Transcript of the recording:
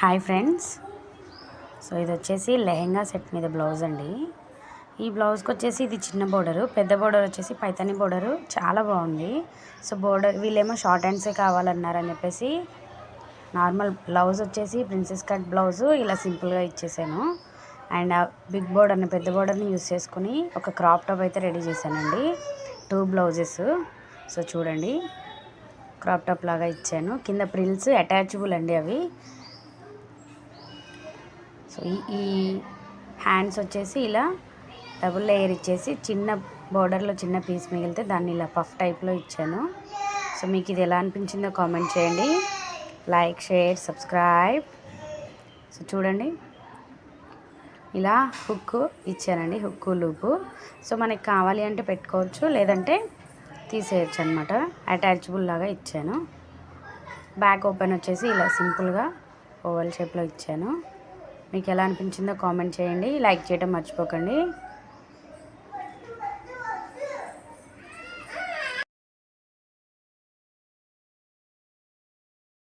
Hi friends. So ఇది వచ్చేసి lehenga set మీద బ్లౌజ్ అండి. ఈ బ్లౌజ్కి వచ్చేసి ఇది చిన్న బోర్డరు, పెద్ద బోర్డర్ వచ్చేసి పైతాని బోర్డరు, చాలా బాగుంది. సో బోర్డర్ వీళ్ళేమో షార్ట్ హ్యాండ్సే కావాలన్నారని చెప్పేసి నార్మల్ బ్లౌజ్ వచ్చేసి ప్రిన్సెస్ కట్ బ్లౌజు ఇలా సింపుల్గా ఇచ్చేసాను. అండ్ బిగ్ బోర్డర్ని పెద్ద బోర్డర్ని యూస్ చేసుకుని ఒక క్రాప్ టాప్ అయితే రెడీ చేశానండి. 2 బ్లౌజెస్. సో చూడండి, క్రాప్ టాప్ లాగా ఇచ్చాను. కింద ప్రిల్స్ అటాచబుల్ అండి అవి. సో ఈ హ్యాండ్స్ వచ్చేసి ఇలా డబుల్ లేయర్ ఇచ్చేసి చిన్న బోర్డర్లో చిన్న పీస్ మిగిలితే దాన్ని ఇలా పఫ్ టైప్లో ఇచ్చాను. సో మీకు ఇది ఎలా అనిపించిందో కామెంట్ చేయండి. Like, share, subscribe. సో చూడండి, ఇలా హుక్ ఇచ్చానండి, హుక్ లూపు. సో మనకి కావాలి అంటే పెట్టుకోవచ్చు, లేదంటే తీసేయచ్చు అనమాట. అటాచబుల్ లాగా ఇచ్చాను. బ్యాక్ ఓపెన్ వచ్చేసి ఇలా సింపుల్గా ఓవల్ షేప్లో ఇచ్చాను. మీకు ఎలా అనిపించిందో కామెంట్ చేయండి. లైక్ చేయడం మర్చిపోకండి.